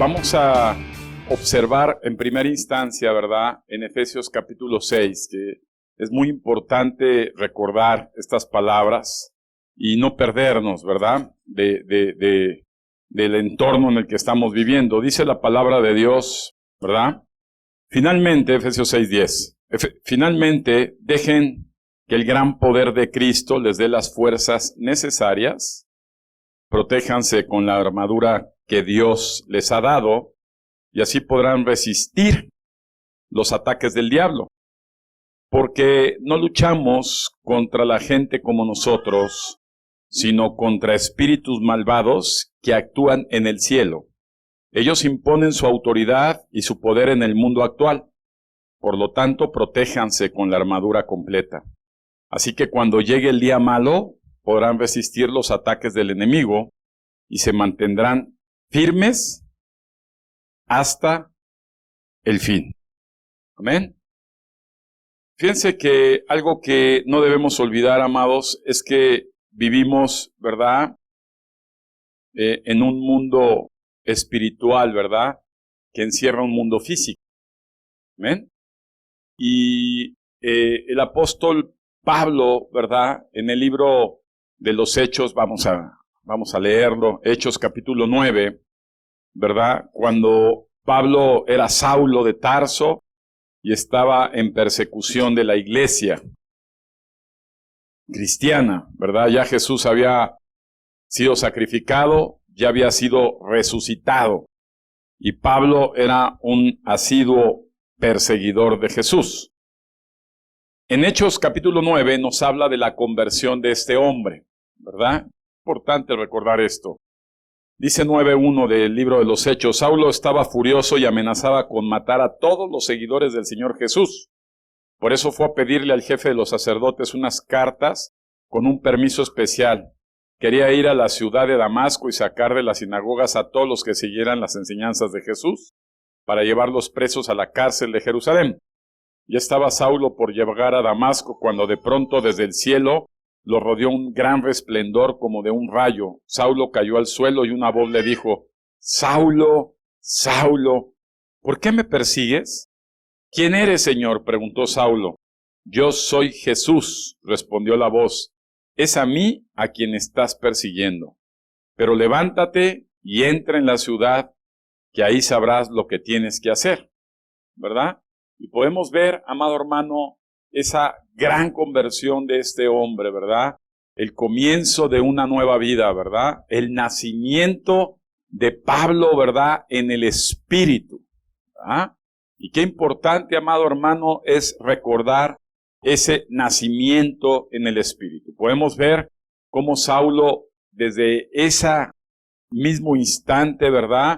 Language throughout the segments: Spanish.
Vamos a observar en primera instancia, ¿verdad?, en Efesios capítulo 6, que es muy importante recordar estas palabras y no perdernos, ¿verdad?, del entorno en el que estamos viviendo. Dice la palabra de Dios, ¿verdad? Finalmente, Efesios 6:10, finalmente dejen que el gran poder de Cristo les dé las fuerzas necesarias, protéjanse con la armadura que Dios les ha dado y así podrán resistir los ataques del diablo. Porque no luchamos contra la gente como nosotros, sino contra espíritus malvados que actúan en el cielo. Ellos imponen su autoridad y su poder en el mundo actual. Por lo tanto, protéjanse con la armadura completa. Así que cuando llegue el día malo, podrán resistir los ataques del enemigo y se mantendrán firmes hasta el fin. Amén. Fíjense que algo que no debemos olvidar, amados, es que vivimos, ¿verdad?, en un mundo espiritual, ¿verdad?, que encierra un mundo físico. Amén. Y el apóstol Pablo, ¿verdad?, en el libro de los Hechos, vamos a leerlo, Hechos capítulo 9, ¿verdad?, cuando Pablo era Saulo de Tarso y estaba en persecución de la iglesia cristiana, ¿verdad? Ya Jesús había sido sacrificado, ya había sido resucitado, y Pablo era un asiduo perseguidor de Jesús. En Hechos capítulo 9 nos habla de la conversión de este hombre, ¿verdad? Importante recordar esto. Dice 9:1 del libro de los Hechos: Saulo estaba furioso y amenazaba con matar a todos los seguidores del Señor Jesús. Por eso fue a pedirle al jefe de los sacerdotes unas cartas con un permiso especial. Quería ir a la ciudad de Damasco y sacar de las sinagogas a todos los que siguieran las enseñanzas de Jesús, para llevarlos presos a la cárcel de Jerusalén. Ya estaba Saulo por llegar a Damasco cuando de pronto desde el cielo lo rodeó un gran resplendor como de un rayo. Saulo cayó al suelo y una voz le dijo: Saulo, Saulo, ¿por qué me persigues? ¿Quién eres, Señor?, preguntó Saulo. Yo soy Jesús, respondió la voz. Es a mí a quien estás persiguiendo. Pero levántate y entra en la ciudad, que ahí sabrás lo que tienes que hacer, ¿verdad? Y podemos ver, amado hermano, esa gran conversión de este hombre, ¿verdad? El comienzo de una nueva vida, ¿verdad? El nacimiento de Pablo, ¿verdad?, en el Espíritu, ¿verdad? Y qué importante, amado hermano, es recordar ese nacimiento en el Espíritu. Podemos ver cómo Saulo, desde ese mismo instante, ¿verdad?,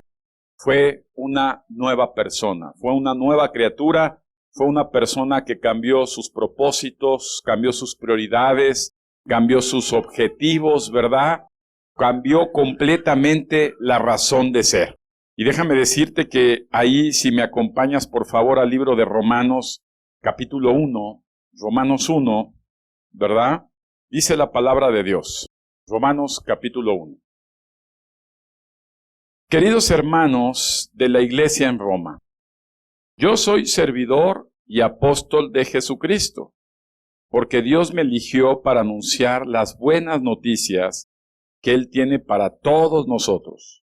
fue una nueva persona, fue una nueva criatura. Fue una persona que cambió sus propósitos, cambió sus prioridades, cambió sus objetivos, ¿verdad? Cambió completamente la razón de ser. Y déjame decirte que ahí, si me acompañas por favor al libro de Romanos, capítulo 1, Romanos 1, ¿verdad? Dice la palabra de Dios, Romanos capítulo 1. Queridos hermanos de la iglesia en Roma, yo soy servidor y apóstol de Jesucristo, porque Dios me eligió para anunciar las buenas noticias que Él tiene para todos nosotros.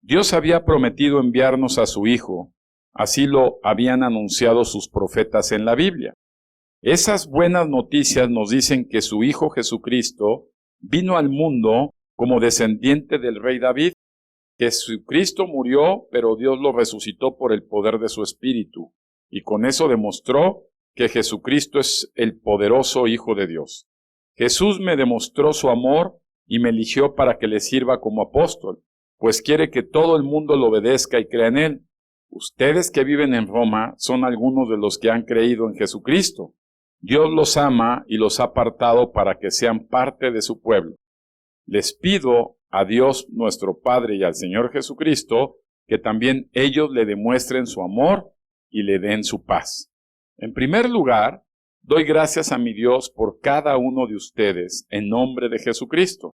Dios había prometido enviarnos a su Hijo, así lo habían anunciado sus profetas en la Biblia. Esas buenas noticias nos dicen que su Hijo Jesucristo vino al mundo como descendiente del rey David. Jesucristo murió, pero Dios lo resucitó por el poder de su Espíritu, y con eso demostró que Jesucristo es el poderoso Hijo de Dios. Jesús me demostró su amor y me eligió para que le sirva como apóstol, pues quiere que todo el mundo lo obedezca y crea en él. Ustedes que viven en Roma son algunos de los que han creído en Jesucristo. Dios los ama y los ha apartado para que sean parte de su pueblo. Les pido a Dios nuestro Padre y al Señor Jesucristo que también ellos le demuestren su amor y le den su paz. En primer lugar, doy gracias a mi Dios por cada uno de ustedes en nombre de Jesucristo.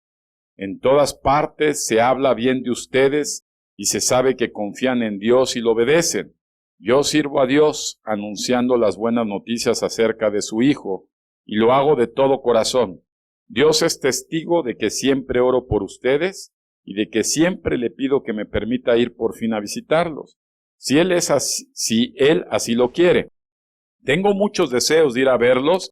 En todas partes se habla bien de ustedes y se sabe que confían en Dios y lo obedecen. Yo sirvo a Dios anunciando las buenas noticias acerca de su Hijo, y lo hago de todo corazón. Dios es testigo de que siempre oro por ustedes y de que siempre le pido que me permita ir por fin a visitarlos, si Él así lo quiere. Tengo muchos deseos de ir a verlos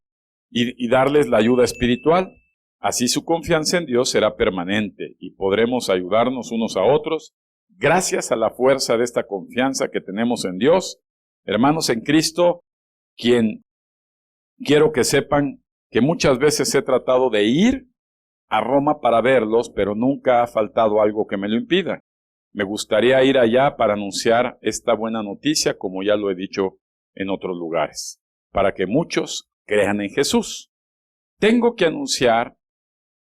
y darles la ayuda espiritual. Así su confianza en Dios será permanente y podremos ayudarnos unos a otros gracias a la fuerza de esta confianza que tenemos en Dios. Hermanos en Cristo, quien quiero que sepan que muchas veces he tratado de ir a Roma para verlos, pero nunca ha faltado algo que me lo impida. Me gustaría ir allá para anunciar esta buena noticia, como ya lo he dicho en otros lugares, para que muchos crean en Jesús. Tengo que anunciar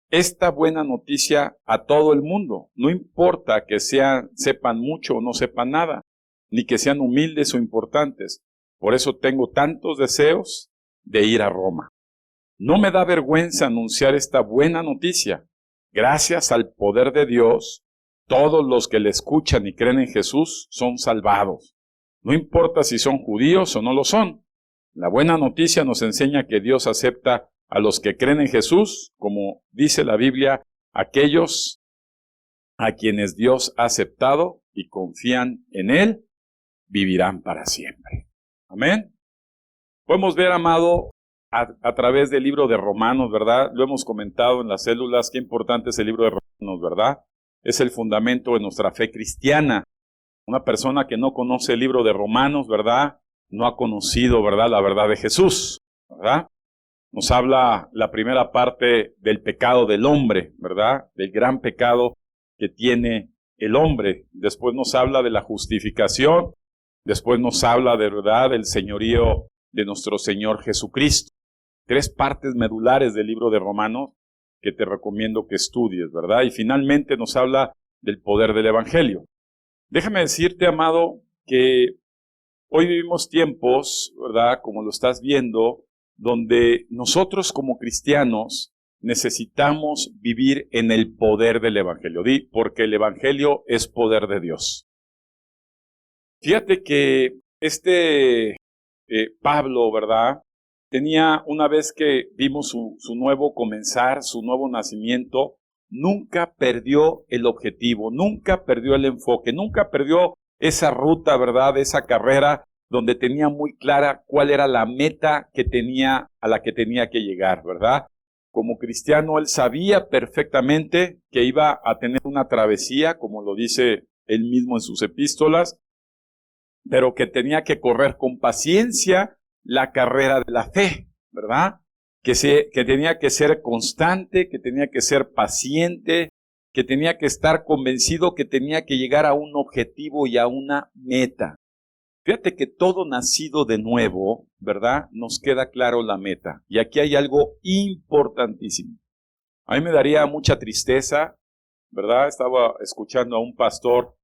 esta buena noticia a todo el mundo. No importa que sepan mucho o no sepan nada, ni que sean humildes o importantes. Por eso tengo tantos deseos de ir a Roma. No me da vergüenza anunciar esta buena noticia. Gracias al poder de Dios, todos los que le escuchan y creen en Jesús son salvados. No importa si son judíos o no lo son. La buena noticia nos enseña que Dios acepta a los que creen en Jesús, como dice la Biblia, aquellos a quienes Dios ha aceptado y confían en Él, vivirán para siempre. Amén. Podemos ver, amado, a través del libro de Romanos, ¿verdad? Lo hemos comentado en las células, qué importante es el libro de Romanos, ¿verdad? Es el fundamento de nuestra fe cristiana. Una persona que no conoce el libro de Romanos, ¿verdad? No ha conocido, ¿verdad?, la verdad de Jesús, ¿verdad? Nos habla la primera parte del pecado del hombre, ¿verdad? Del gran pecado que tiene el hombre. Después nos habla de la justificación. Después nos habla de verdad del señorío de nuestro Señor Jesucristo. 3 partes medulares del libro de Romanos que te recomiendo que estudies, ¿verdad? Y finalmente nos habla del poder del Evangelio. Déjame decirte, amado, que hoy vivimos tiempos, ¿verdad?, como lo estás viendo, donde nosotros como cristianos necesitamos vivir en el poder del Evangelio. Porque el Evangelio es poder de Dios. Fíjate que Pablo, ¿verdad?, tenía, una vez que vimos su nuevo comenzar, su nuevo nacimiento, nunca perdió el objetivo, nunca perdió el enfoque, nunca perdió esa ruta, ¿verdad?, esa carrera donde tenía muy clara cuál era la meta a la que tenía que llegar, ¿verdad? Como cristiano, él sabía perfectamente que iba a tener una travesía, como lo dice él mismo en sus epístolas, pero que tenía que correr con paciencia la carrera de la fe, ¿verdad? Que tenía que ser constante, que tenía que ser paciente, que tenía que estar convencido que tenía que llegar a un objetivo y a una meta. Fíjate que todo nacido de nuevo, ¿verdad?, nos queda claro la meta. Y aquí hay algo importantísimo. A mí me daría mucha tristeza, ¿verdad? Estaba escuchando a un pastor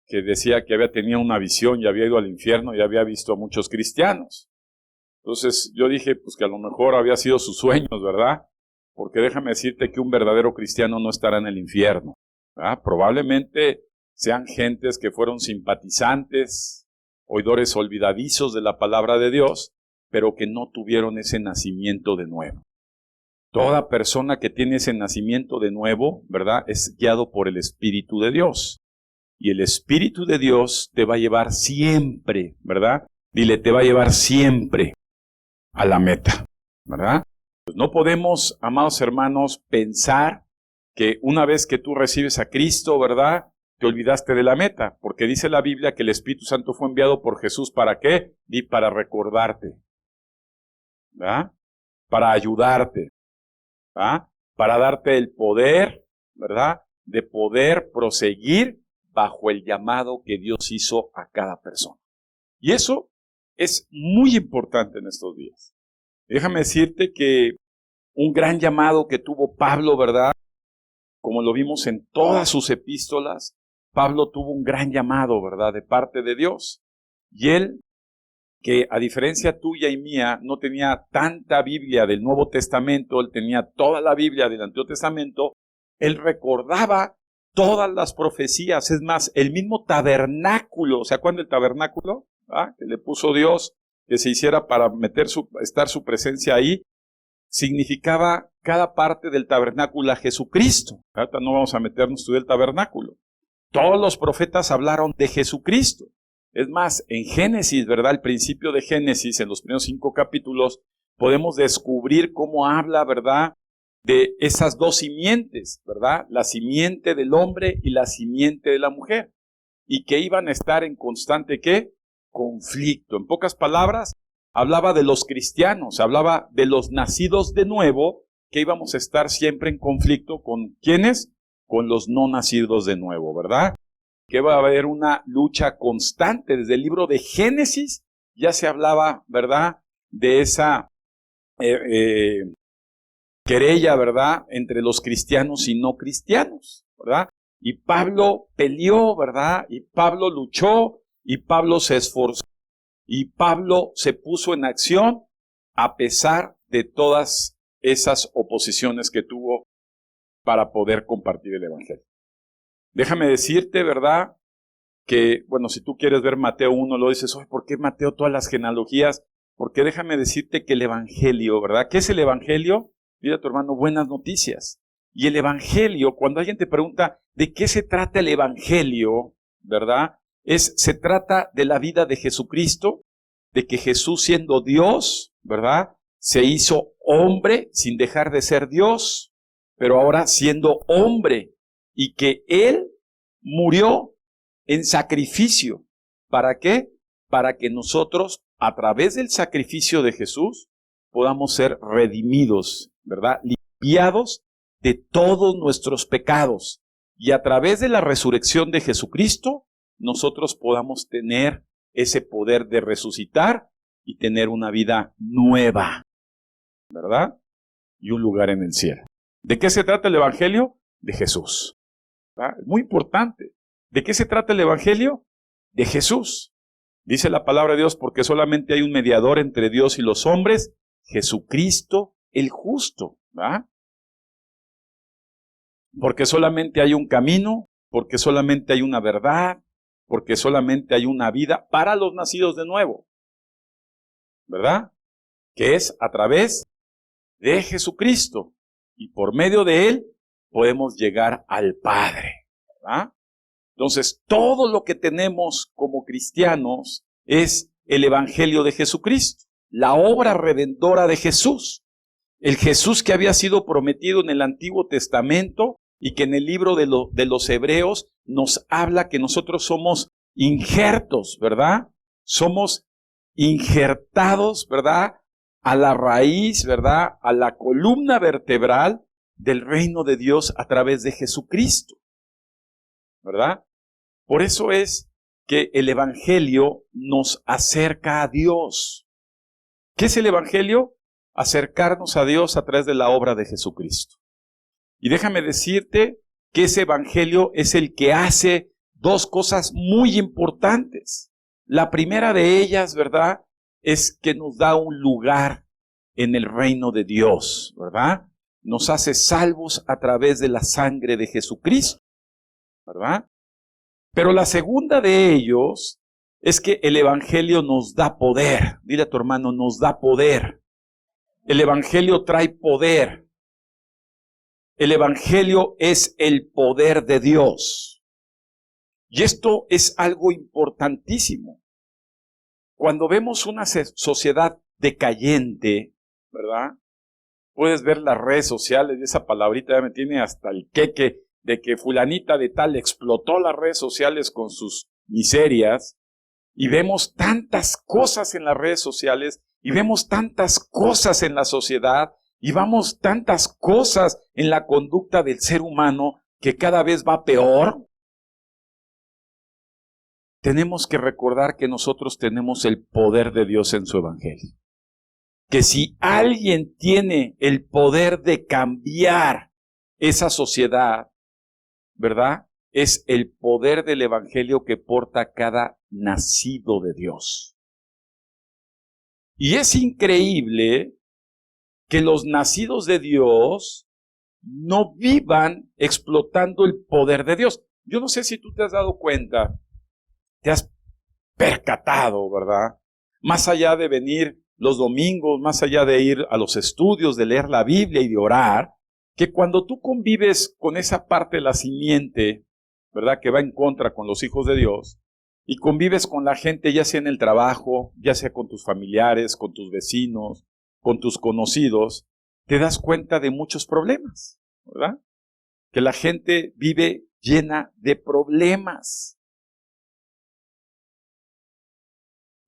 que decía que había tenido una visión y había ido al infierno y había visto a muchos cristianos. Entonces yo dije, pues que a lo mejor había sido sus sueños, ¿verdad? Porque déjame decirte que un verdadero cristiano no estará en el infierno, ¿verdad? Probablemente sean gentes que fueron simpatizantes, oidores olvidadizos de la palabra de Dios, pero que no tuvieron ese nacimiento de nuevo. Toda persona que tiene ese nacimiento de nuevo, ¿verdad?, es guiado por el Espíritu de Dios. Y el Espíritu de Dios te va a llevar siempre, ¿verdad? Dile, te va a llevar siempre a la meta, ¿verdad? Pues no podemos, amados hermanos, pensar que una vez que tú recibes a Cristo, ¿verdad?, te olvidaste de la meta, porque dice la Biblia que el Espíritu Santo fue enviado por Jesús, ¿para qué? Y para recordarte, ¿verdad?, para ayudarte, ¿verdad?, para darte el poder, ¿verdad?, de poder proseguir bajo el llamado que Dios hizo a cada persona. Y eso es muy importante en estos días. Déjame decirte que un gran llamado que tuvo Pablo, ¿verdad?, como lo vimos en todas sus epístolas, Pablo tuvo un gran llamado, ¿verdad?, de parte de Dios. Y él, que a diferencia tuya y mía, no tenía tanta Biblia del Nuevo Testamento, él tenía toda la Biblia del Antiguo Testamento, él recordaba todas las profecías, es más, el mismo tabernáculo, ¿se acuerdan del tabernáculo? Que le puso Dios, que se hiciera para estar su presencia ahí, significaba cada parte del tabernáculo a Jesucristo. Ahorita no vamos a meternos a estudiar el tabernáculo. Todos los profetas hablaron de Jesucristo. Es más, en Génesis, ¿verdad? El principio de Génesis, en los primeros 5 capítulos, podemos descubrir cómo habla, ¿verdad?, de esas dos simientes, ¿verdad? La simiente del hombre y la simiente de la mujer. Y que iban a estar en constante, ¿qué? Conflicto. En pocas palabras, hablaba de los cristianos, hablaba de los nacidos de nuevo, que íbamos a estar siempre en conflicto con ¿quiénes? Con los no nacidos de nuevo, ¿verdad? Que va a haber una lucha constante. Desde el libro de Génesis ya se hablaba, ¿verdad?, de esa querella, ¿verdad?, entre los cristianos y no cristianos, ¿verdad? Y Pablo peleó, ¿verdad? Y Pablo luchó, y Pablo se esforzó, y Pablo se puso en acción a pesar de todas esas oposiciones que tuvo para poder compartir el evangelio. Déjame decirte, ¿verdad?, que, bueno, si tú quieres ver Mateo 1, lo dices, oye, ¿por qué Mateo todas las genealogías? Porque déjame decirte que el evangelio, ¿verdad? ¿Qué es el evangelio? Dile a tu hermano, buenas noticias. Y el evangelio, cuando alguien te pregunta de qué se trata el evangelio, ¿verdad? Se trata de la vida de Jesucristo, de que Jesús, siendo Dios, ¿verdad?, se hizo hombre sin dejar de ser Dios, pero ahora siendo hombre, y que Él murió en sacrificio. ¿Para qué? Para que nosotros, a través del sacrificio de Jesús, podamos ser redimidos, ¿verdad?, limpiados de todos nuestros pecados. Y a través de la resurrección de Jesucristo, nosotros podamos tener ese poder de resucitar y tener una vida nueva, ¿verdad? Y un lugar en el cielo. ¿De qué se trata el evangelio? De Jesús, ¿verdad? Es muy importante. ¿De qué se trata el evangelio? De Jesús. Dice la palabra de Dios, porque solamente hay un mediador entre Dios y los hombres, Jesucristo el justo, ¿verdad? Porque solamente hay un camino, porque solamente hay una verdad, porque solamente hay una vida para los nacidos de nuevo, ¿verdad? Que es a través de Jesucristo. Y por medio de Él podemos llegar al Padre, ¿verdad? Entonces, todo lo que tenemos como cristianos es el evangelio de Jesucristo, la obra redentora de Jesús. El Jesús que había sido prometido en el Antiguo Testamento y que en el libro de los Hebreos nos habla que nosotros somos injertos, ¿verdad? Somos injertados, ¿verdad?, a la raíz, ¿verdad?, a la columna vertebral del reino de Dios a través de Jesucristo, ¿verdad? Por eso es que el evangelio nos acerca a Dios. ¿Qué es el evangelio? Acercarnos a Dios a través de la obra de Jesucristo. Y déjame decirte que ese evangelio es el que hace dos cosas muy importantes. La primera de ellas, ¿verdad?, es que nos da un lugar en el reino de Dios, ¿verdad? Nos hace salvos a través de la sangre de Jesucristo, ¿verdad? Pero la segunda de ellos es que el evangelio nos da poder. Dile a tu hermano, nos da poder. El evangelio trae poder. El evangelio es el poder de Dios. Y esto es algo importantísimo. Cuando vemos una sociedad decayente, ¿verdad? Puedes ver las redes sociales, esa palabrita ya me tiene hasta el queque de que fulanita de tal explotó las redes sociales con sus miserias, y vemos tantas cosas en las redes sociales, y vemos tantas cosas en la sociedad, y vemos tantas cosas en la conducta del ser humano que cada vez va peor. Tenemos que recordar que nosotros tenemos el poder de Dios en su evangelio. Que si alguien tiene el poder de cambiar esa sociedad, ¿verdad?, es el poder del evangelio que porta cada nacido de Dios. Y es increíble que los nacidos de Dios no vivan explotando el poder de Dios. Yo no sé si tú te has dado cuenta, te has percatado, ¿verdad? Más allá de venir los domingos, más allá de ir a los estudios, de leer la Biblia y de orar, que cuando tú convives con esa parte de la simiente, ¿verdad?, que va en contra con los hijos de Dios, y convives con la gente, ya sea en el trabajo, ya sea con tus familiares, con tus vecinos, con tus conocidos, te das cuenta de muchos problemas, ¿verdad? Que la gente vive llena de problemas.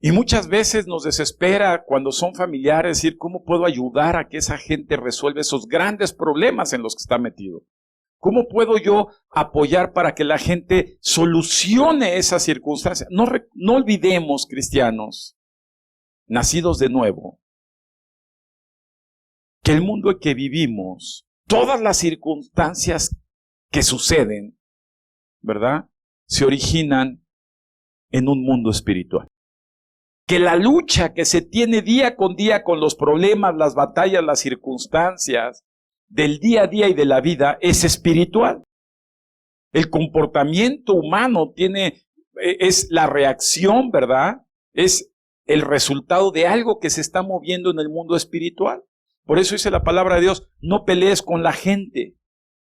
Y muchas veces nos desespera cuando son familiares decir, ¿cómo puedo ayudar a que esa gente resuelva esos grandes problemas en los que está metido? ¿Cómo puedo yo apoyar para que la gente solucione esas circunstancias? No olvidemos, cristianos, nacidos de nuevo, que el mundo en que vivimos, todas las circunstancias que suceden, ¿verdad?, se originan en un mundo espiritual. Que la lucha que se tiene día con día con los problemas, las batallas, las circunstancias del día a día y de la vida es espiritual. El comportamiento humano es la reacción, ¿verdad? Es el resultado de algo que se está moviendo en el mundo espiritual. Por eso dice la palabra de Dios, no pelees con la gente,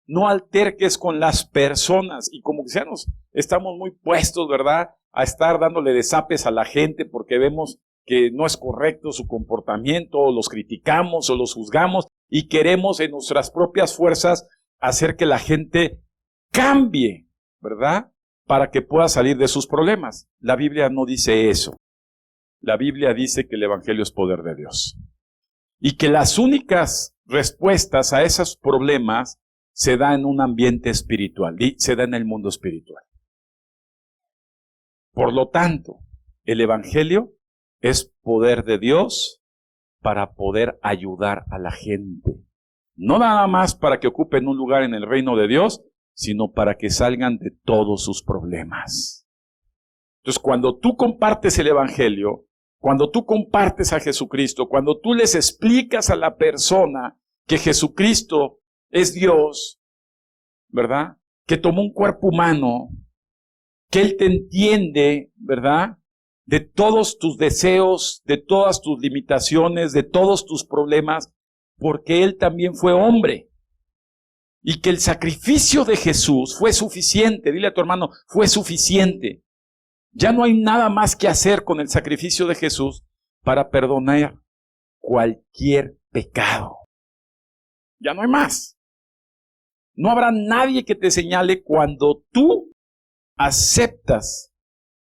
no alterques con las personas. Y como cristianos estamos muy puestos, ¿verdad?, a estar dándole desapes a la gente porque vemos que no es correcto su comportamiento, o los criticamos o los juzgamos y queremos en nuestras propias fuerzas hacer que la gente cambie, ¿verdad?, para que pueda salir de sus problemas. La Biblia no dice eso. La Biblia dice que el Evangelio es poder de Dios. Y que las únicas respuestas a esos problemas se dan en un ambiente espiritual, se da en el mundo espiritual. Por lo tanto, el Evangelio es poder de Dios para poder ayudar a la gente. No nada más para que ocupen un lugar en el reino de Dios, sino para que salgan de todos sus problemas. Entonces, cuando tú compartes el Evangelio, cuando tú compartes a Jesucristo, cuando tú les explicas a la persona que Jesucristo es Dios, ¿verdad?, que tomó un cuerpo humano, que Él te entiende, ¿verdad?, de todos tus deseos, de todas tus limitaciones, de todos tus problemas, porque Él también fue hombre. Y que el sacrificio de Jesús fue suficiente. Dile a tu hermano, fue suficiente. Ya no hay nada más que hacer con el sacrificio de Jesús para perdonar cualquier pecado. Ya no hay más. No habrá nadie que te señale cuando tú aceptas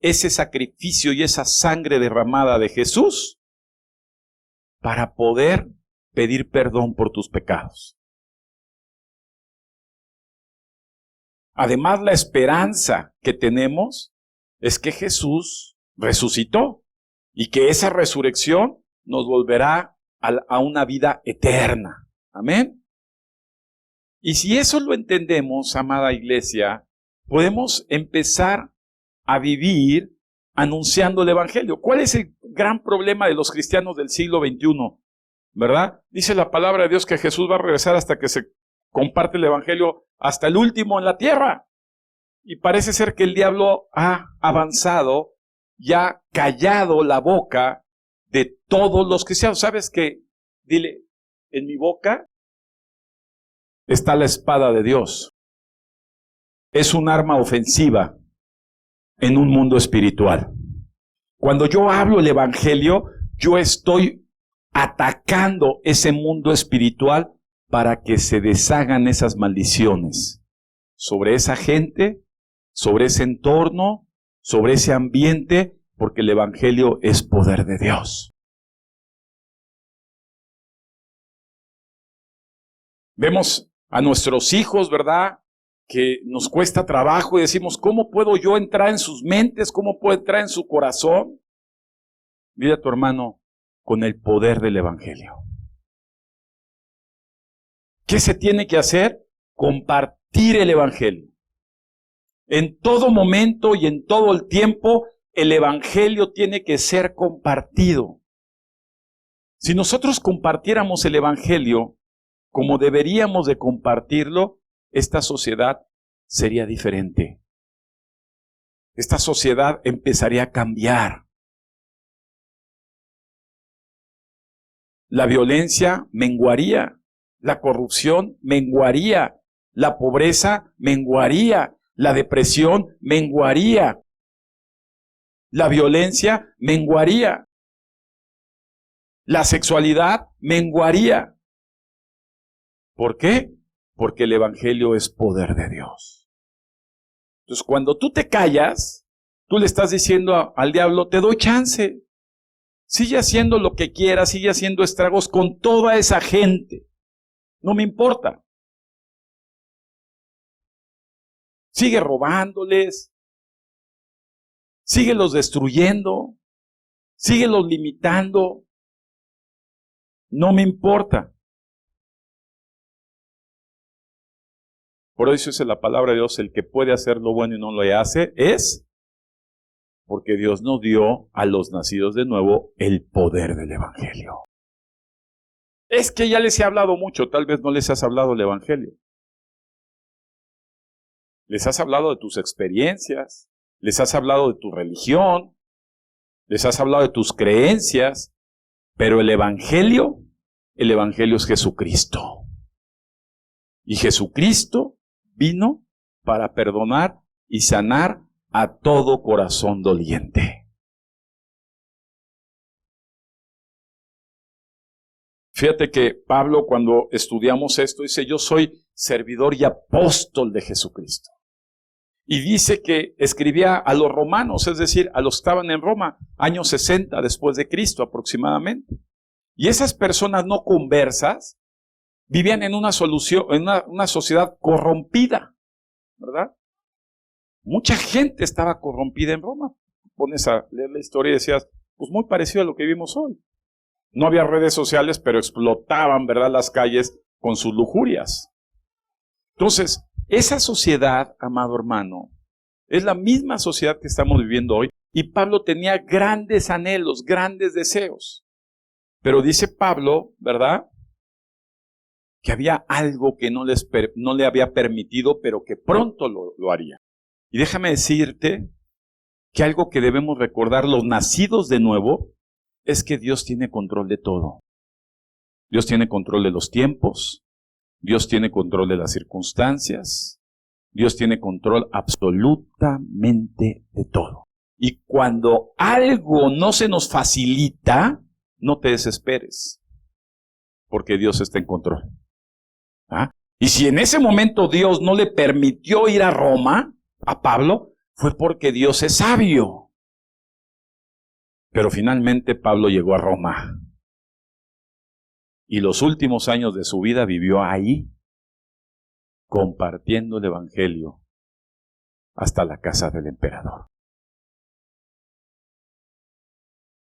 ese sacrificio y esa sangre derramada de Jesús para poder pedir perdón por tus pecados. Además, la esperanza que tenemos es que Jesús resucitó y que esa resurrección nos volverá a una vida eterna. Amén. Y si eso lo entendemos, amada iglesia, podemos empezar a vivir anunciando el Evangelio. ¿Cuál es el gran problema de los cristianos del siglo XXI? ¿Verdad? Dice la palabra de Dios que Jesús va a regresar hasta que se comparte el Evangelio hasta el último en la tierra. Y parece ser que el diablo ha avanzado y ha callado la boca de todos los cristianos. ¿Sabes qué? Dile, en mi boca está la espada de Dios. Es un arma ofensiva en un mundo espiritual. Cuando yo hablo el Evangelio, yo estoy atacando ese mundo espiritual para que se deshagan esas maldiciones sobre esa gente, sobre ese entorno, sobre ese ambiente, porque el Evangelio es poder de Dios. Vemos a nuestros hijos, ¿verdad?, que nos cuesta trabajo y decimos, ¿cómo puedo yo entrar en sus mentes? ¿Cómo puedo entrar en su corazón? Dile a tu hermano, con el poder del Evangelio. ¿Qué se tiene que hacer? Compartir el Evangelio. En todo momento y en todo el tiempo, el Evangelio tiene que ser compartido. Si nosotros compartiéramos el Evangelio, como deberíamos de compartirlo, esta sociedad sería diferente. Esta sociedad empezaría a cambiar. La violencia menguaría, la corrupción menguaría, la pobreza menguaría, la depresión menguaría, la violencia menguaría, la sexualidad menguaría. ¿Por qué? Porque el evangelio es poder de Dios. Entonces, cuando tú te callas, tú le estás diciendo al diablo, te doy chance. Sigue haciendo lo que quieras, sigue haciendo estragos con toda esa gente. No me importa. Sigue robándoles, síguelos destruyendo, síguelos limitando. No me importa. Por eso dice la palabra de Dios, el que puede hacer lo bueno y no lo hace, es porque Dios no dio a los nacidos de nuevo el poder del evangelio. Es que ya les he hablado mucho, tal vez no les has hablado el evangelio. Les has hablado de tus experiencias, les has hablado de tu religión, les has hablado de tus creencias, pero el evangelio es Jesucristo. Y Jesucristo vino para perdonar y sanar a todo corazón doliente. Fíjate que Pablo, cuando estudiamos esto, dice, yo soy servidor y apóstol de Jesucristo. Y dice que escribía a los romanos, es decir, a los que estaban en Roma, años 60 después de Cristo aproximadamente. Y esas personas no conversas vivían en una sociedad corrompida, ¿verdad? Mucha gente estaba corrompida en Roma. Pones a leer la historia y decías, pues muy parecido a lo que vivimos hoy. No había redes sociales, pero explotaban, ¿verdad?, las calles con sus lujurias. Entonces, esa sociedad, amado hermano, es la misma sociedad que estamos viviendo hoy. Y Pablo tenía grandes anhelos, grandes deseos. Pero dice Pablo, ¿verdad?, que había algo que no le había permitido, pero que pronto lo haría. Y déjame decirte que algo que debemos recordar los nacidos de nuevo es que Dios tiene control de todo. Dios tiene control de los tiempos, Dios tiene control de las circunstancias, Dios tiene control absolutamente de todo. Y cuando algo no se nos facilita, no te desesperes, porque Dios está en control. ¿Ah? Y si en ese momento Dios no le permitió ir a Roma, a Pablo, fue porque Dios es sabio. Pero finalmente Pablo llegó a Roma. Y los últimos años de su vida vivió ahí, compartiendo el evangelio hasta la casa del emperador.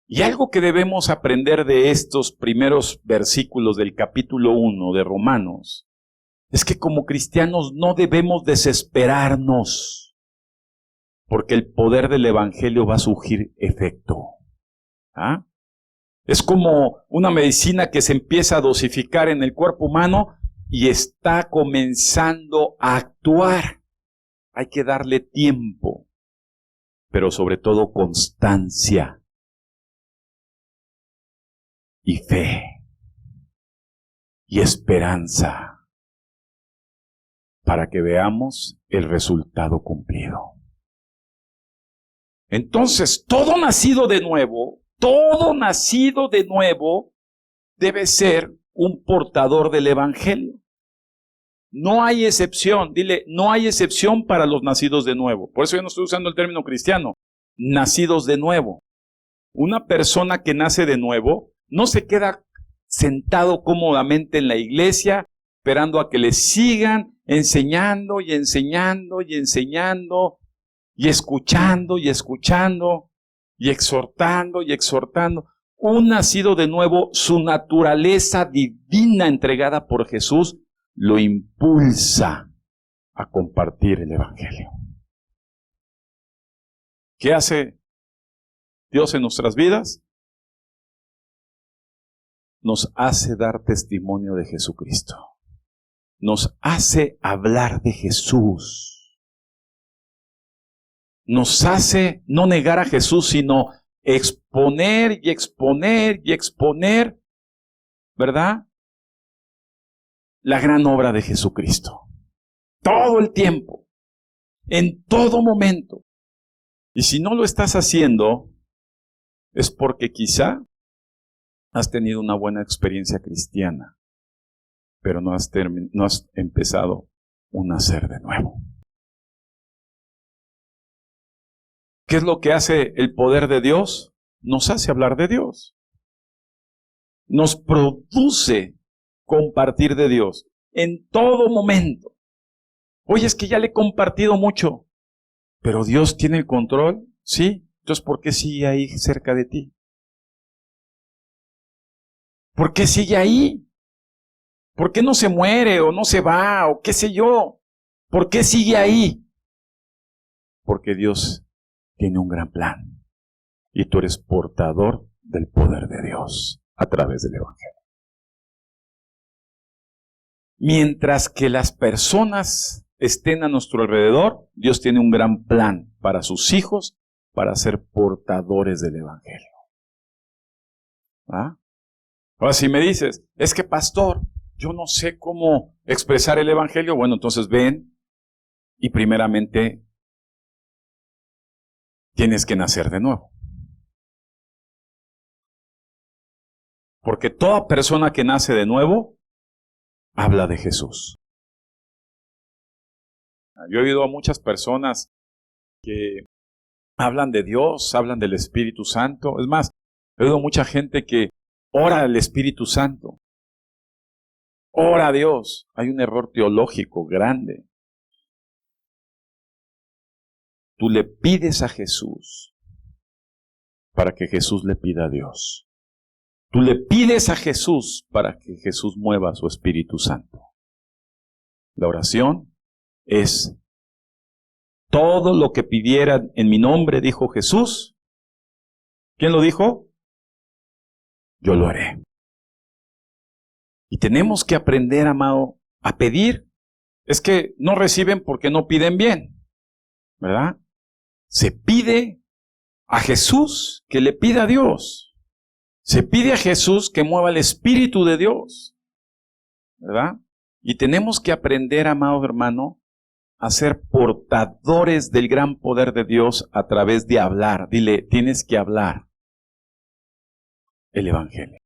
Y algo que debemos aprender de estos primeros versículos del capítulo 1 de Romanos es que como cristianos no debemos desesperarnos, porque el poder del evangelio va a surgir efecto. ¿Ah? Es como una medicina que se empieza a dosificar en el cuerpo humano y está comenzando a actuar. Hay que darle tiempo, pero sobre todo constancia y fe y esperanza para que veamos el resultado cumplido. Entonces, todo nacido de nuevo debe ser un portador del evangelio. No hay excepción, dile, no hay excepción para los nacidos de nuevo. Por eso yo no estoy usando el término cristiano, nacidos de nuevo. Una persona que nace de nuevo no se queda sentado cómodamente en la iglesia esperando a que le sigan enseñando y enseñando y enseñando y escuchando y escuchando y exhortando y exhortando. Un nacido de nuevo, su naturaleza divina entregada por Jesús lo impulsa a compartir el evangelio. ¿Qué hace Dios en nuestras vidas? nos hace dar testimonio de Jesucristo. Nos hace hablar de Jesús. Nos hace no negar a Jesús, sino exponer y exponer y exponer, ¿verdad? La gran obra de Jesucristo. Todo el tiempo, en todo momento. Y si no lo estás haciendo, es porque quizá has tenido una buena experiencia cristiana, pero no has empezado un nacer de nuevo. ¿Qué es lo que hace el poder de Dios? Nos hace hablar de Dios. Nos produce compartir de Dios en todo momento. Oye, es que ya le he compartido mucho, pero Dios tiene el control, ¿sí? Entonces, ¿por qué sigue ahí cerca de ti? ¿Por qué sigue ahí? ¿Por qué no se muere o no se va o qué sé yo? ¿Por qué sigue ahí? Porque Dios tiene un gran plan y tú eres portador del poder de Dios a través del Evangelio. Mientras que las personas estén a nuestro alrededor, Dios tiene un gran plan para sus hijos, para ser portadores del Evangelio. ¿Ah? Ahora, si me dices, es que pastor, yo no sé cómo expresar el Evangelio, bueno, entonces ven y primeramente tienes que nacer de nuevo. Porque toda persona que nace de nuevo habla de Jesús. Yo he oído a muchas personas que hablan de Dios, hablan del Espíritu Santo. Es más, he oído mucha gente que ora al Espíritu Santo. Ora a Dios. Hay un error teológico grande. Tú le pides a Jesús para que Jesús le pida a Dios. Tú le pides a Jesús para que Jesús mueva su Espíritu Santo. La oración es todo lo que pidieran en mi nombre, dijo Jesús. ¿Quién lo dijo? Yo lo haré. Y tenemos que aprender, amado, a pedir. Es que no reciben porque no piden bien, ¿verdad? Se pide a Jesús que le pida a Dios. Se pide a Jesús que mueva el Espíritu de Dios, ¿verdad? Y tenemos que aprender, amado hermano, a ser portadores del gran poder de Dios a través de hablar. Dile, tienes que hablar el Evangelio.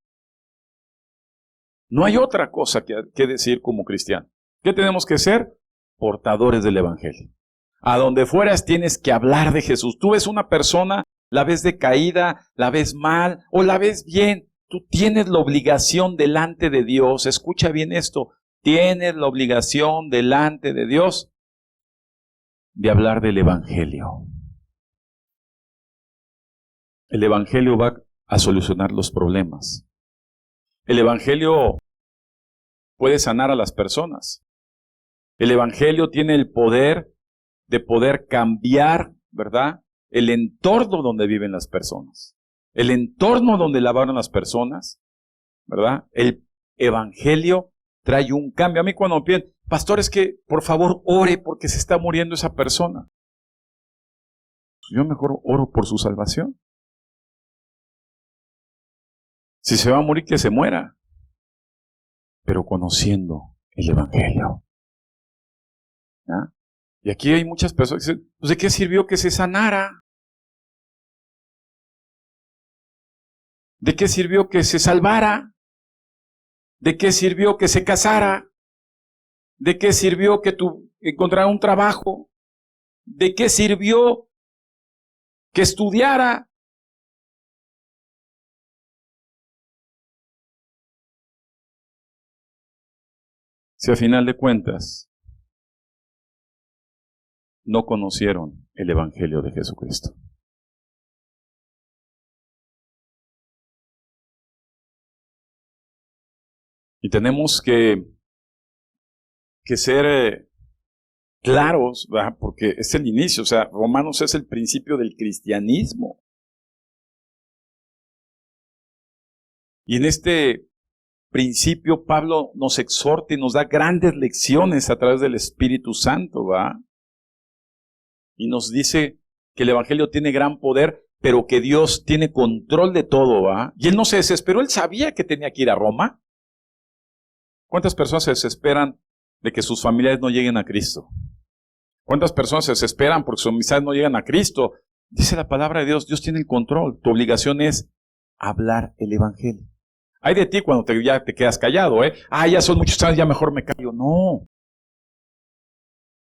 No hay otra cosa que decir como cristiano. ¿Qué tenemos que ser? Portadores del Evangelio. A donde fueras tienes que hablar de Jesús. Tú ves una persona, la ves decaída, la ves mal o la ves bien. Tú tienes la obligación delante de Dios. Escucha bien esto. Tienes la obligación delante de Dios de hablar del Evangelio. El Evangelio va a solucionar los problemas. El Evangelio puede sanar a las personas. El Evangelio tiene el poder de poder cambiar, ¿verdad?, el entorno donde viven las personas. El entorno donde laboran las personas, ¿verdad? El Evangelio trae un cambio. A mí cuando me piden, pastor, es que por favor ore porque se está muriendo esa persona. Yo mejor oro por su salvación. Si se va a morir, que se muera. Pero conociendo el Evangelio. ¿Ah? Y aquí hay muchas personas que dicen, pues ¿de qué sirvió que se sanara? ¿De qué sirvió que se salvara? ¿De qué sirvió que se casara? ¿De qué sirvió que encontrara un trabajo? ¿De qué sirvió que estudiara? Si a final de cuentas no conocieron el Evangelio de Jesucristo. Y tenemos que ser claros, ¿verdad? Porque es el inicio, o sea, Romanos es el principio del cristianismo. Y en este principio Pablo nos exhorta y nos da grandes lecciones a través del Espíritu Santo, ¿va? Y nos dice que el Evangelio tiene gran poder, pero que Dios tiene control de todo, ¿va? Y él no se desesperó, él sabía que tenía que ir a Roma. ¿Cuántas personas se desesperan de que sus familiares no lleguen a Cristo? ¿Cuántas personas se desesperan porque sus amistades no llegan a Cristo? Dice la palabra de Dios, Dios tiene el control. Tu obligación es hablar el Evangelio. Hay de ti cuando ya te quedas callado, ¿eh? Ya son muchos años, ya mejor me callo. No.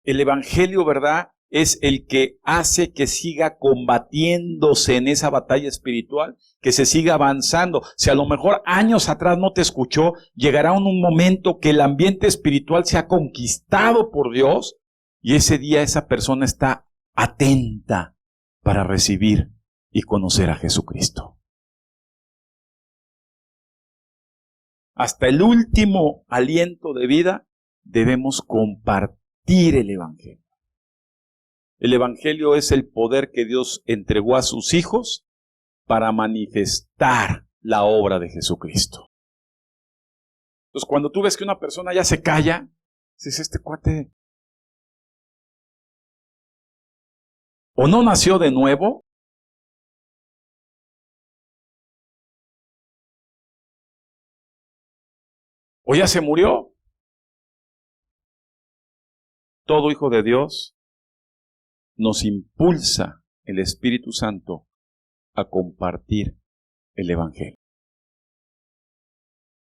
El Evangelio, ¿verdad?, es el que hace que siga combatiéndose en esa batalla espiritual, que se siga avanzando. Si a lo mejor años atrás no te escuchó, llegará un momento que el ambiente espiritual se ha conquistado por Dios y ese día esa persona está atenta para recibir y conocer a Jesucristo. Hasta el último aliento de vida debemos compartir el Evangelio. El Evangelio es el poder que Dios entregó a sus hijos para manifestar la obra de Jesucristo. Entonces, cuando tú ves que una persona ya se calla, dices, este cuate o no nació de nuevo, o ya se murió. Todo hijo de Dios nos impulsa el Espíritu Santo a compartir el Evangelio.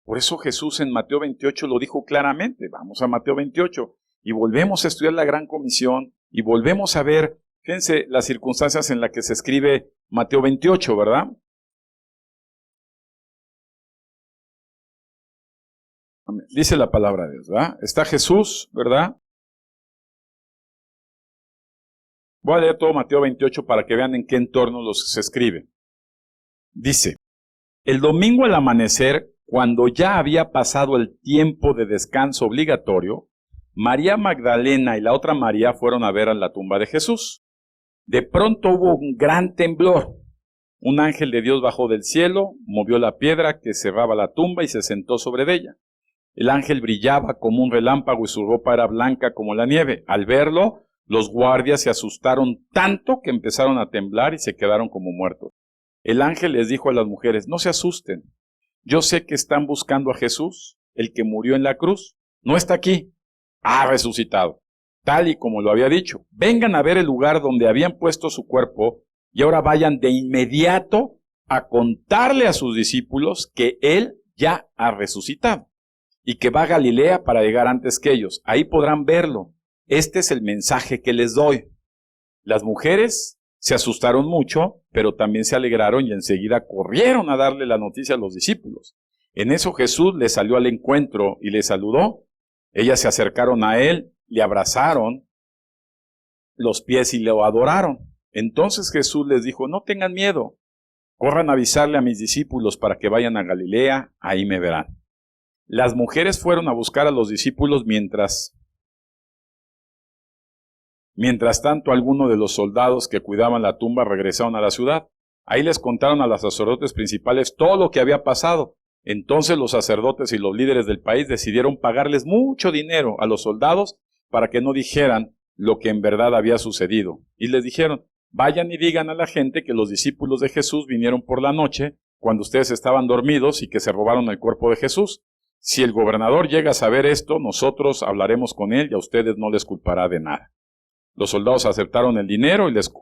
Por eso Jesús en Mateo 28 lo dijo claramente. Vamos a Mateo 28 y volvemos a estudiar la Gran Comisión y volvemos a ver, fíjense las circunstancias en las que se escribe Mateo 28, ¿verdad? Dice la palabra de Dios, ¿verdad? Está Jesús, ¿verdad? Voy a leer todo Mateo 28 para que vean en qué entorno se escribe. Dice, el domingo al amanecer, cuando ya había pasado el tiempo de descanso obligatorio, María Magdalena y la otra María fueron a ver a la tumba de Jesús. De pronto hubo un gran temblor. Un ángel de Dios bajó del cielo, movió la piedra que cerraba la tumba y se sentó sobre ella. El ángel brillaba como un relámpago y su ropa era blanca como la nieve. Al verlo, los guardias se asustaron tanto que empezaron a temblar y se quedaron como muertos. El ángel les dijo a las mujeres, no se asusten. Yo sé que están buscando a Jesús, el que murió en la cruz. No está aquí, ha resucitado, tal y como lo había dicho. Vengan a ver el lugar donde habían puesto su cuerpo y ahora vayan de inmediato a contarle a sus discípulos que Él ya ha resucitado y que va a Galilea para llegar antes que ellos. Ahí podrán verlo. Este es el mensaje que les doy. Las mujeres se asustaron mucho, pero también se alegraron y enseguida corrieron a darle la noticia a los discípulos. En eso Jesús les salió al encuentro y les saludó. Ellas se acercaron a él, le abrazaron los pies y lo adoraron. Entonces Jesús les dijo, no tengan miedo, corran a avisarle a mis discípulos para que vayan a Galilea, ahí me verán. Las mujeres fueron a buscar a los discípulos Mientras tanto, algunos de los soldados que cuidaban la tumba regresaron a la ciudad. Ahí les contaron a los sacerdotes principales todo lo que había pasado. Entonces los sacerdotes y los líderes del país decidieron pagarles mucho dinero a los soldados para que no dijeran lo que en verdad había sucedido. Y les dijeron, vayan y digan a la gente que los discípulos de Jesús vinieron por la noche, cuando ustedes estaban dormidos y que se robaron el cuerpo de Jesús. Si el gobernador llega a saber esto, nosotros hablaremos con él y a ustedes no les culpará de nada. Los soldados aceptaron el dinero y les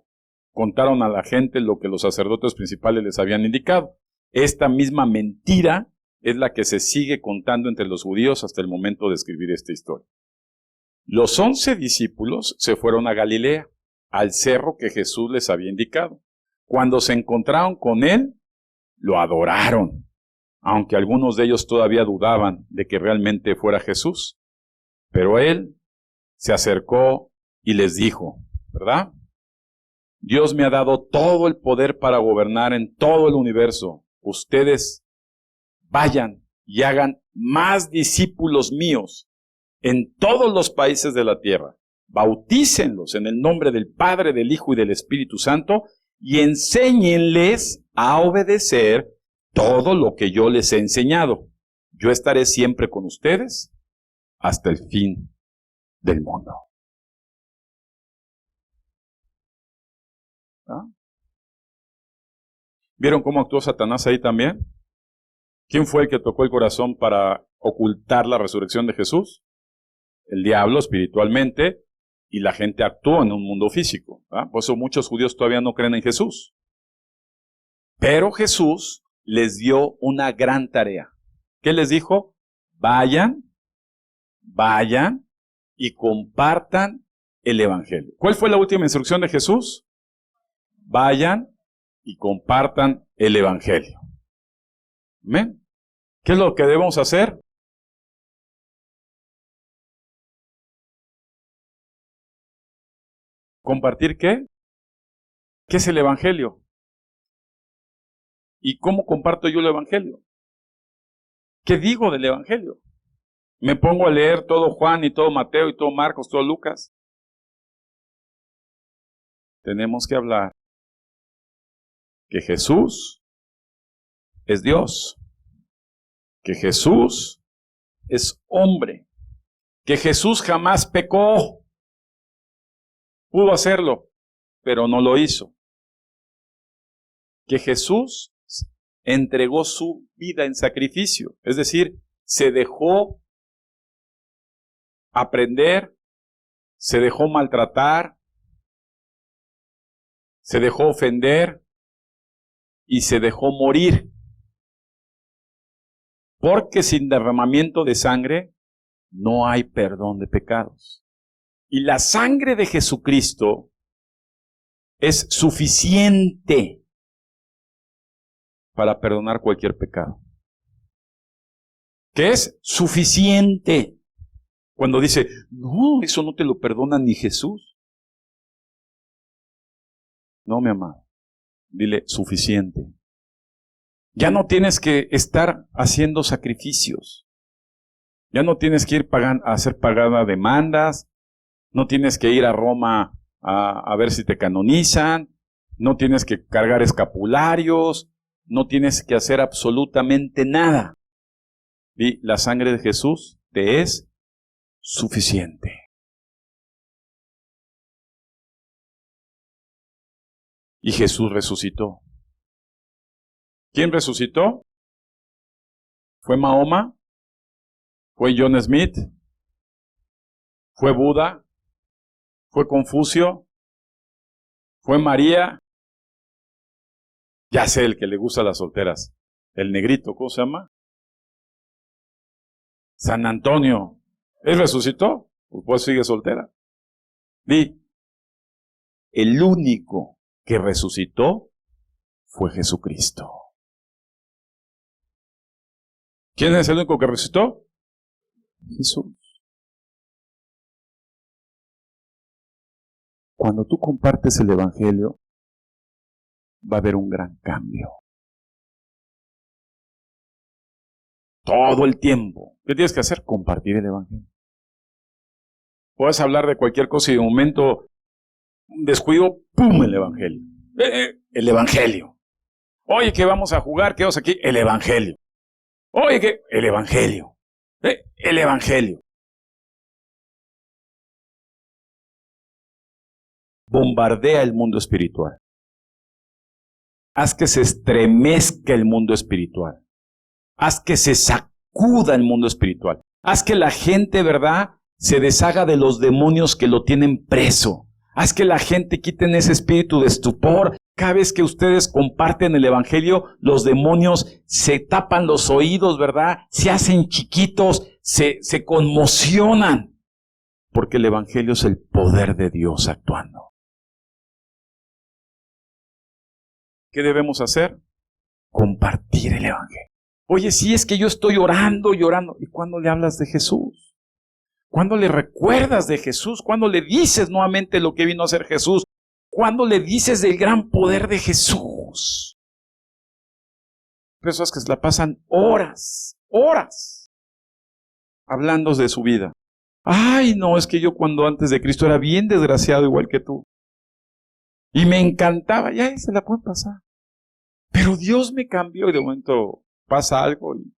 contaron a la gente lo que los sacerdotes principales les habían indicado. Esta misma mentira es la que se sigue contando entre los judíos hasta el momento de escribir esta historia. Los 11 discípulos se fueron a Galilea, al cerro que Jesús les había indicado. Cuando se encontraron con él, lo adoraron, aunque algunos de ellos todavía dudaban de que realmente fuera Jesús. Pero él se acercó y les dijo, ¿verdad? Dios me ha dado todo el poder para gobernar en todo el universo. Ustedes vayan y hagan más discípulos míos en todos los países de la tierra. Bautícenlos en el nombre del Padre, del Hijo y del Espíritu Santo y enséñenles a obedecer todo lo que yo les he enseñado. yo estaré siempre con ustedes hasta el fin del mundo. ¿Ah? ¿Vieron cómo actuó Satanás ahí también? ¿Quién fue el que tocó el corazón para ocultar la resurrección de Jesús? El diablo espiritualmente, y la gente actuó en un mundo físico. ¿Ah? Por eso muchos judíos todavía no creen en Jesús. Pero Jesús les dio una gran tarea. ¿Qué les dijo? Vayan y compartan el Evangelio. ¿Cuál fue la última instrucción de Jesús? Vayan y compartan el Evangelio. ¿Amén? ¿Qué es lo que debemos hacer? ¿Compartir qué? ¿Qué es el Evangelio? ¿Y cómo comparto yo el Evangelio? ¿Qué digo del Evangelio? ¿Me pongo a leer todo Juan y todo Mateo y todo Marcos, todo Lucas? Tenemos que hablar que Jesús es Dios, que Jesús es hombre, que Jesús jamás pecó. Pudo hacerlo, pero no lo hizo. Que Jesús entregó su vida en sacrificio, es decir, se dejó aprender, se dejó maltratar, se dejó ofender y se dejó morir. Porque sin derramamiento de sangre no hay perdón de pecados. Y la sangre de Jesucristo es suficiente para perdonar cualquier pecado. ¿Qué es? Suficiente. Cuando dice, no, eso no te lo perdona ni Jesús. No, mi amado. Dile, suficiente. Ya no tienes que estar haciendo sacrificios. Ya no tienes que ir a hacer pagada demandas. No tienes que ir a Roma a ver si te canonizan. No tienes que cargar escapularios. No tienes que hacer absolutamente nada. Y la sangre de Jesús te es suficiente. Y Jesús resucitó. ¿Quién resucitó? ¿Fue Mahoma? ¿Fue John Smith? ¿Fue Buda? ¿Fue Confucio? ¿Fue María? Ya sé, el que le gusta a las solteras. El negrito, ¿cómo se llama? San Antonio. ¿Él resucitó? Pues sigue soltera. Di, el único que resucitó fue Jesucristo. ¿Quién es el único que resucitó? Jesús. Cuando tú compartes el Evangelio, va a haber un gran cambio. Todo el tiempo. ¿Qué tienes que hacer? Compartir el Evangelio. Puedes hablar de cualquier cosa y de un momento, un descuido, ¡pum! El Evangelio. El Evangelio. Oye, que vamos a jugar, ¿qué vamos aquí? El Evangelio. Oye, que el Evangelio. El Evangelio. Bombardea el mundo espiritual. Haz que se estremezca el mundo espiritual. Haz que se sacuda el mundo espiritual. Haz que la gente, ¿verdad?, se deshaga de los demonios que lo tienen preso. Haz que la gente quiten ese espíritu de estupor. Cada vez que ustedes comparten el Evangelio, los demonios se tapan los oídos, ¿verdad? Se hacen chiquitos, se conmocionan. Porque el Evangelio es el poder de Dios actuando. ¿Qué debemos hacer? Compartir el Evangelio. Oye, si es que yo estoy orando y orando. ¿Y cuándo le hablas de Jesús? ¿Cuándo le recuerdas de Jesús? ¿Cuándo le dices nuevamente lo que vino a hacer Jesús? ¿Cuándo le dices del gran poder de Jesús? Personas que se la pasan horas hablando de su vida. Ay, no, es que yo cuando antes de Cristo era bien desgraciado igual que tú. Y me encantaba, y ahí se la pueden pasar. Pero Dios me cambió y de momento pasa algo y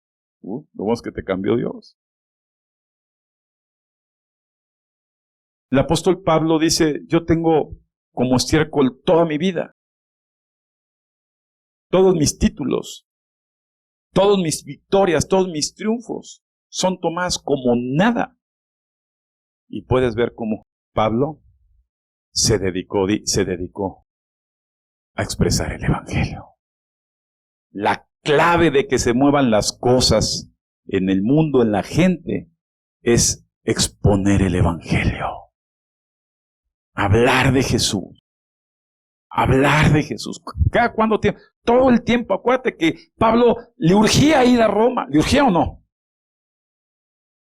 Lo bueno es que te cambió Dios. El apóstol Pablo dice, yo tengo como estiércol toda mi vida. Todos mis títulos, todas mis victorias, todos mis triunfos son tomados como nada. Y puedes ver cómo Pablo se dedicó a expresar el Evangelio. La clave de que se muevan las cosas en el mundo, en la gente, es exponer el Evangelio. Hablar de Jesús. Hablar de Jesús. ¿Cada cuánto tiempo? Todo el tiempo. Acuérdate que Pablo le urgía ir a Roma. ¿Le urgía o no? O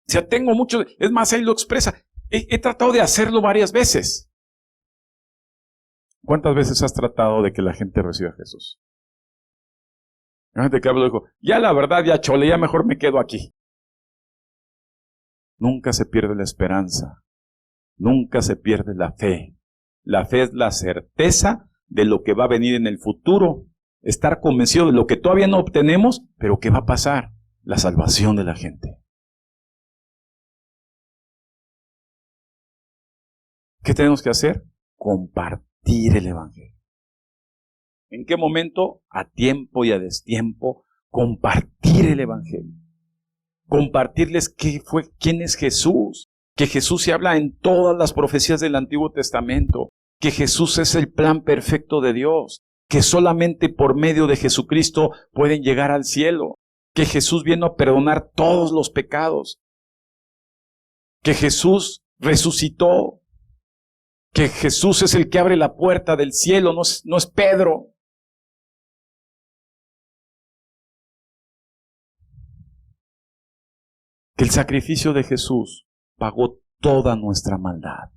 sea, tengo mucho. Es más, ahí lo expresa. He tratado de hacerlo varias veces. ¿Cuántas veces has tratado de que la gente reciba a Jesús? Fíjate que Pablo dijo, ya la verdad, ya chole, ya mejor me quedo aquí. Nunca se pierde la esperanza. Nunca se pierde la fe. La fe es la certeza de lo que va a venir en el futuro. Estar convencido de lo que todavía no obtenemos, pero que va a pasar. La salvación de la gente. ¿Qué tenemos que hacer? Compartir el Evangelio. ¿En qué momento? A tiempo y a destiempo, compartir el Evangelio. Compartirles quién es Jesús. Que Jesús se habla en todas las profecías del Antiguo Testamento. Que Jesús es el plan perfecto de Dios. Que solamente por medio de Jesucristo pueden llegar al cielo. Que Jesús vino a perdonar todos los pecados. Que Jesús resucitó. Que Jesús es el que abre la puerta del cielo, no es Pedro. Que el sacrificio de Jesús pagó toda nuestra maldad.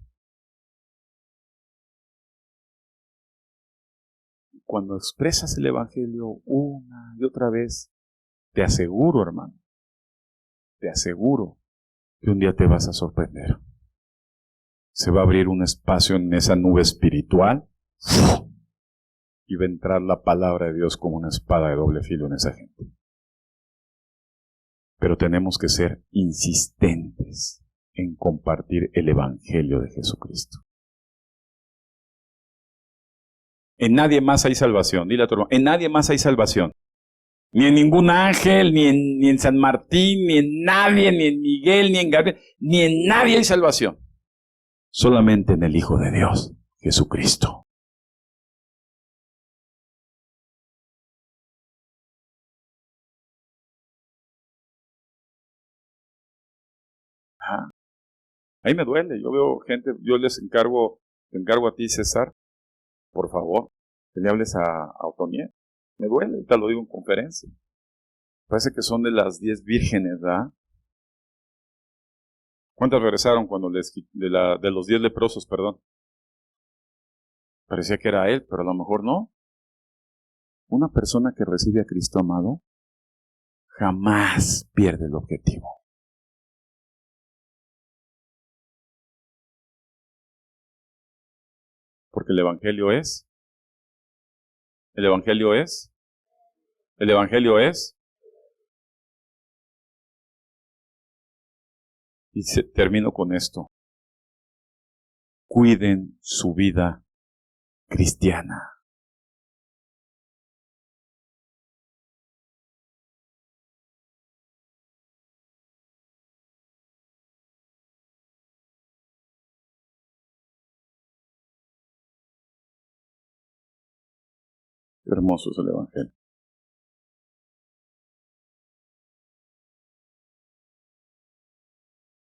Cuando expresas el Evangelio una y otra vez, te aseguro, hermano, te aseguro que un día te vas a sorprender. Se va a abrir un espacio en esa nube espiritual y va a entrar la palabra de Dios como una espada de doble filo en esa gente. Pero tenemos que ser insistentes en compartir el Evangelio de Jesucristo. En nadie más hay salvación. Dile a tu hermano, en nadie más hay salvación. Ni en ningún ángel, ni en San Martín, ni en nadie, ni en Miguel, ni en Gabriel, ni en nadie hay salvación. Solamente en el Hijo de Dios, Jesucristo. Ahí me duele. Yo veo gente, yo te encargo a ti, César, por favor, que le hables a Otoniel. Me duele, te lo digo en conferencia. Parece que son de las 10 vírgenes, ¿verdad? ¿Cuántas regresaron cuando de los 10 leprosos, perdón? Parecía que era él, pero a lo mejor no. Una persona que recibe a Cristo amado jamás pierde el objetivo. Porque el Evangelio es. Y termino con esto. Cuiden su vida cristiana. Qué hermoso es el Evangelio.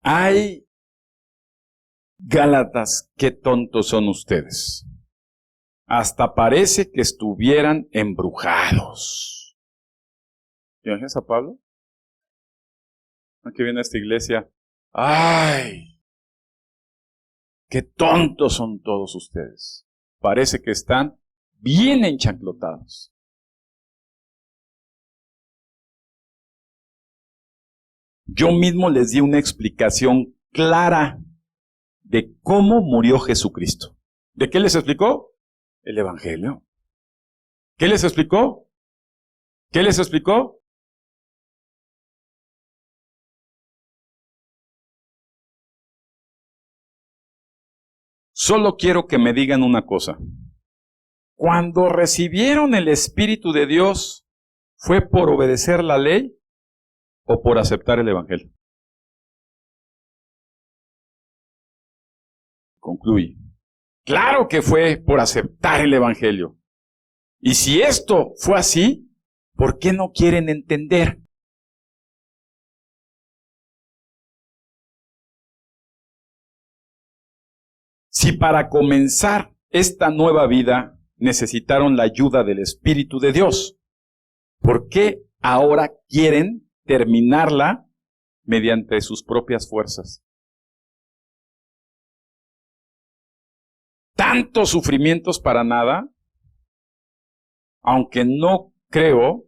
Ay, Gálatas, qué tontos son ustedes. Hasta parece que estuvieran embrujados. ¿Y imaginas a Pablo? Aquí viene a esta iglesia. ¡Ay! ¡Qué tontos son todos ustedes! Parece que están bien enchanclotados. Yo mismo les di una explicación clara de cómo murió Jesucristo. ¿De qué les explicó? El Evangelio. ¿Qué les explicó? ¿Qué les explicó? Solo quiero que me digan una cosa. Cuando recibieron el Espíritu de Dios, ¿fue por obedecer la ley o por aceptar el Evangelio? Concluye. Claro que fue por aceptar el Evangelio. Y si esto fue así, ¿por qué no quieren entender? Si para comenzar esta nueva vida necesitaron la ayuda del Espíritu de Dios, ¿por qué ahora quieren terminarla mediante sus propias fuerzas? ¿Tantos sufrimientos para nada? Aunque no creo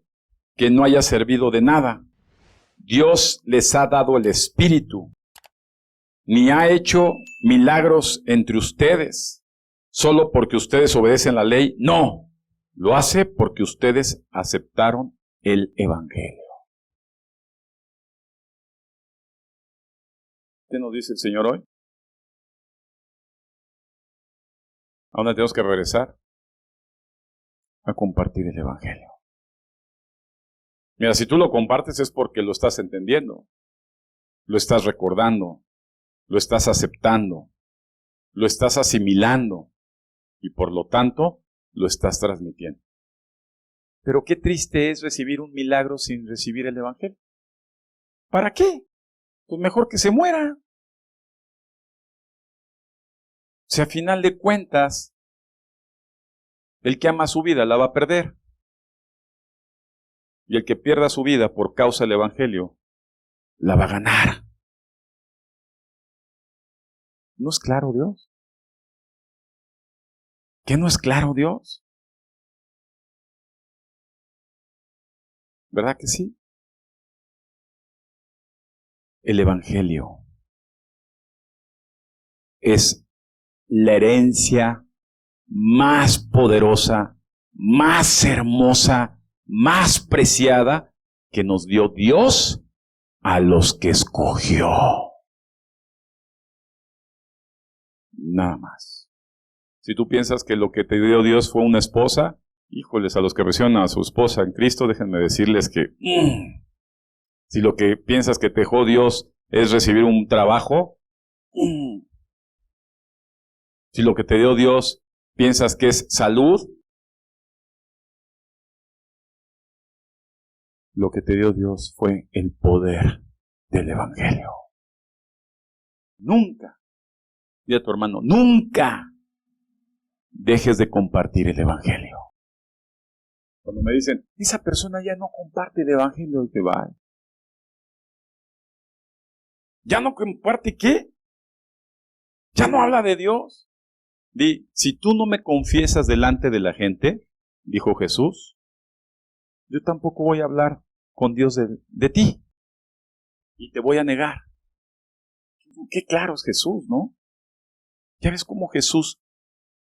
que no haya servido de nada. Dios les ha dado el Espíritu, ni ha hecho milagros entre ustedes, solo porque ustedes obedecen la ley. No, lo hace porque ustedes aceptaron el Evangelio. ¿Qué nos dice el Señor hoy? ¿A dónde tenemos que regresar? A compartir el Evangelio. Mira, si tú lo compartes es porque lo estás entendiendo, lo estás recordando, lo estás aceptando, lo estás asimilando y por lo tanto lo estás transmitiendo. Pero qué triste es recibir un milagro sin recibir el Evangelio. ¿Para qué? Pues mejor que se muera. Si a final de cuentas el que ama su vida la va a perder. Y el que pierda su vida por causa del Evangelio, la va a ganar. ¿No es claro Dios? ¿Qué no es claro Dios? ¿Verdad que sí? El Evangelio es la herencia más poderosa, más hermosa, más preciada que nos dio Dios a los que escogió. Nada más. Si tú piensas que lo que te dio Dios fue una esposa, híjoles, a los que reciben a su esposa en Cristo, déjenme decirles que si lo que piensas que te dejó Dios es recibir un trabajo, si lo que te dio Dios piensas que es salud, lo que te dio Dios fue el poder del Evangelio. Nunca, dile a tu hermano, nunca dejes de compartir el Evangelio. Cuando me dicen, esa persona ya no comparte el Evangelio, ¿qué va? ¿Ya no comparte qué? ¿Ya no habla de Dios? Di, si tú no me confiesas delante de la gente, dijo Jesús, yo tampoco voy a hablar con Dios de ti. Y te voy a negar. Qué claro es Jesús, ¿no? ¿Ya ves cómo Jesús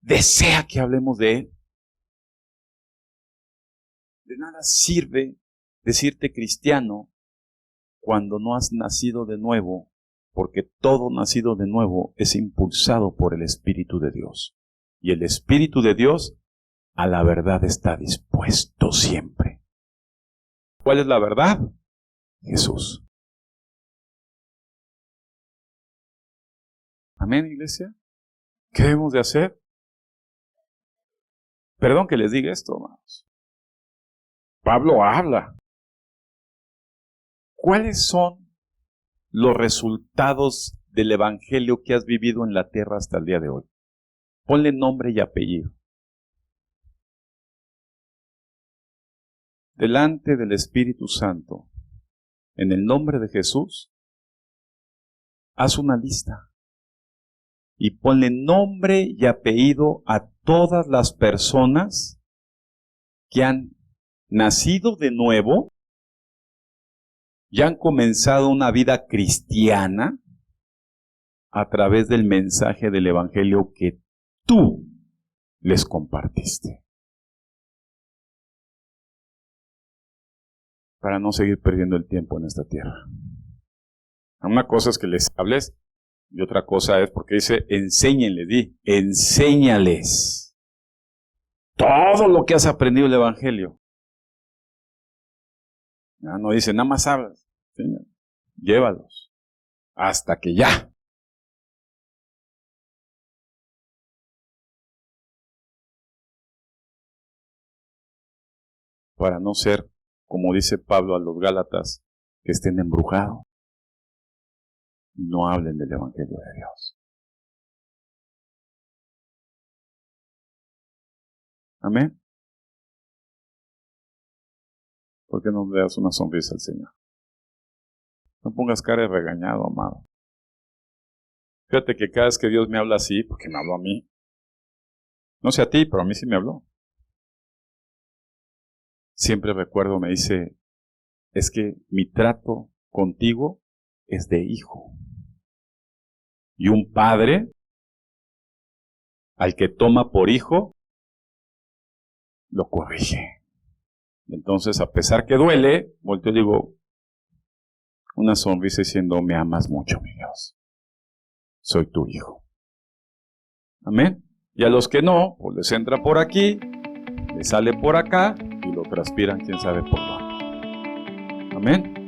desea que hablemos de Él? De nada sirve decirte cristiano cuando no has nacido de nuevo, porque todo nacido de nuevo es impulsado por el Espíritu de Dios. Y el Espíritu de Dios a la verdad está dispuesto siempre. ¿Cuál es la verdad? Jesús. Amén, iglesia. ¿Qué debemos de hacer? Perdón que les diga esto, hermanos. Pablo habla. ¿Cuáles son los resultados del Evangelio que has vivido en la tierra hasta el día de hoy? Ponle nombre y apellido. Delante del Espíritu Santo, en el nombre de Jesús, haz una lista y ponle nombre y apellido a todas las personas que han nacido de nuevo y han comenzado una vida cristiana a través del mensaje del Evangelio que tú les compartiste. Para no seguir perdiendo el tiempo en esta tierra. Una cosa es que les hables Y otra cosa es porque dice, enséñales todo lo que has aprendido del Evangelio. No dice, nada más hablas, llévalos hasta que ya. Para no ser, como dice Pablo a los Gálatas, que estén embrujados y no hablen del Evangelio de Dios. Amén. ¿Por qué no le das una sonrisa al Señor? No pongas cara de regañado, amado. Fíjate que cada vez que Dios me habla así, porque me habló a mí. No sé a ti, pero a mí sí me habló. Siempre recuerdo, me dice, es que mi trato contigo es de hijo. Y un padre, al que toma por hijo, lo corrige. Entonces, a pesar que duele, volteo y digo, una sonrisa diciendo, me amas mucho, mi Dios. Soy tu hijo. Amén. Y a los que no, pues les entra por aquí, les sale por acá y lo transpiran quién sabe por dónde. Amén.